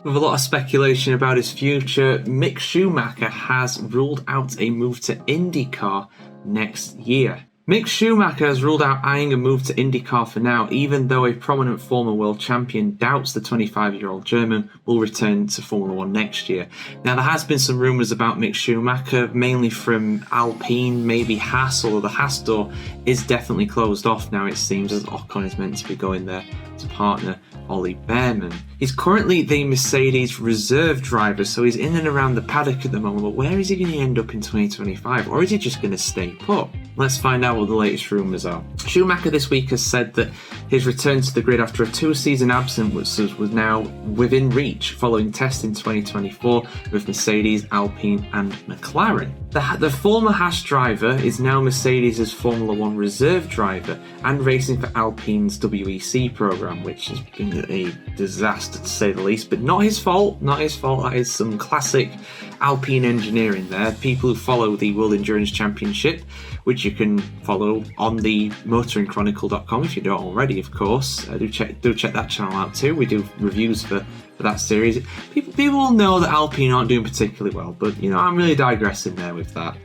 With a lot of speculation about his future, Mick Schumacher has ruled out a move to IndyCar next year. Mick Schumacher has ruled out eyeing a move to IndyCar for now, even though a prominent former world champion doubts the 25-year-old German will return to Formula 1 next year. Now, there has been some rumours about Mick Schumacher, mainly from Alpine, maybe Haas, although the Haas door is definitely closed off now, it seems, as Ocon is meant to be going there to partner Ollie Behrman. He's currently the Mercedes reserve driver, so he's in and around the paddock at the moment, but where is he going to end up in 2025, or is he just going to stay put? Let's find out what the latest rumours are. Schumacher this week has said that his return to the grid after a 2-season absence was now within reach following tests in 2024 with Mercedes, Alpine and McLaren. The former Haas driver is now Mercedes' Formula 1 reserve driver and racing for Alpine's WEC programme, which has been a disaster to say the least, but not his fault, that is some classic Alpine engineering there. People who follow the World Endurance Championship, which you can follow on the motoringchronicle.com if you don't already, of course. Do check that channel out too. We do reviews for that series. People will know that Alpine aren't doing particularly well, but I'm really digressing there with that.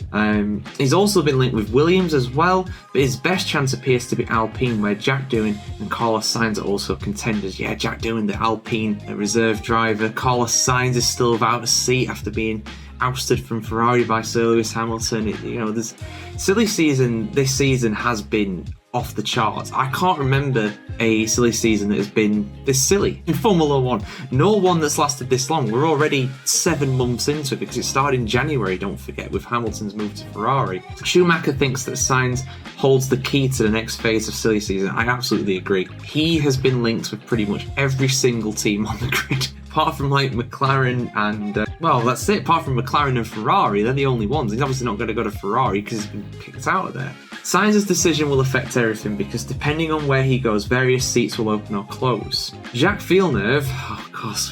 He's also been linked with Williams as well, but his best chance appears to be Alpine, where Jack Doohan and Carlos Sainz are also contenders. Yeah, Jack Doohan, the Alpine reserve driver. Carlos Sainz is still without a seat after being ousted from Ferrari by Sir Lewis Hamilton. This silly season this season has been off the charts. I can't remember a silly season that has been this silly in Formula 1. Nor one that's lasted this long. We're already 7 months into it because it started in January, don't forget, with Hamilton's move to Ferrari. Schumacher thinks that Sainz holds the key to the next phase of silly season. I absolutely agree. He has been linked with pretty much every single team on the grid. Apart from McLaren and, that's it. Apart from McLaren and Ferrari, they're the only ones. He's obviously not going to go to Ferrari because he's been kicked out of there. Sainz's decision will affect everything because depending on where he goes, various seats will open or close. Jacques Villeneuve,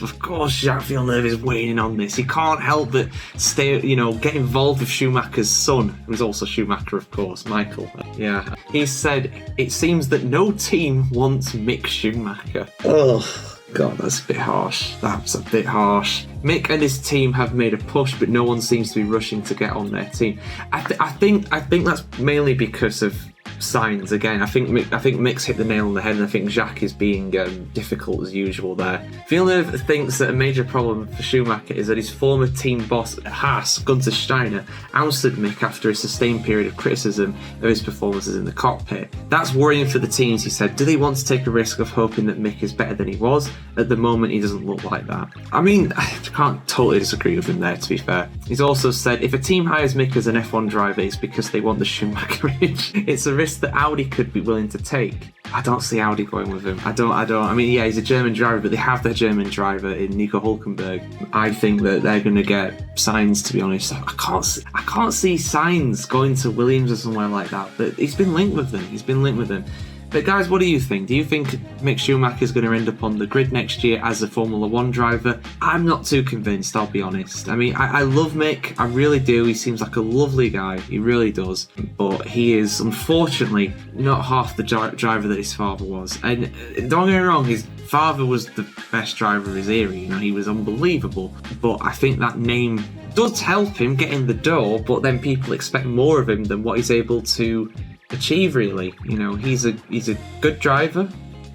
of course, Jacques Villeneuve is weighing on this. He can't help but get involved with Schumacher's son, who's also Schumacher, of course, Michael. Yeah, he said it seems that no team wants Mick Schumacher. Ugh. God, that's a bit harsh. That's a bit harsh. Mick and his team have made a push, but no one seems to be rushing to get on their team. I think that's mainly because of Sainz again. I think Mick's hit the nail on the head, and I think Jacques is being difficult as usual there. Villeneuve thinks that a major problem for Schumacher is that his former team boss at Haas, Gunther Steiner, ousted Mick after a sustained period of criticism of his performances in the cockpit. That's worrying for the teams, he said. Do they want to take a risk of hoping that Mick is better than he was? At the moment, he doesn't look like that. I mean, I can't totally disagree with him there, to be fair. He's also said, if a team hires Mick as an F1 driver, it's because they want the Schumacher image. It's a risk that Audi could be willing to take. I don't see Audi going with him. I don't. I mean, yeah, he's a German driver, but they have their German driver in Nico Hülkenberg. I think that they're going to get Sainz, to be honest. I can't see Sainz going to Williams or somewhere like that, but he's been linked with them. But guys, what do you think? Do you think Mick Schumacher is going to end up on the grid next year as a Formula 1 driver? I'm not too convinced, I'll be honest. I mean, I love Mick, I really do. He seems like a lovely guy, he really does. But he is, unfortunately, not half the driver that his father was. And don't get me wrong, his father was the best driver of his era, he was unbelievable. But I think that name does help him get in the door, but then people expect more of him than what he's able to achieve, really. He's a good driver,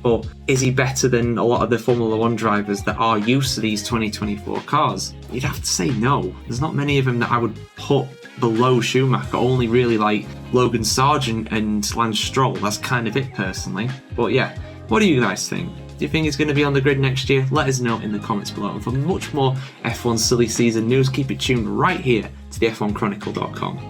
but is he better than a lot of the Formula 1 drivers that are used to these 2024 cars? You'd have to say no. There's not many of them that I would put below Schumacher, only really like Logan Sargent and Lance Stroll. That's kind of it, personally. But yeah, what do you guys think? Do you think he's going to be on the grid next year? Let us know in the comments below. And for much more F1 silly season news, keep it tuned right here to the F1Chronicle.com.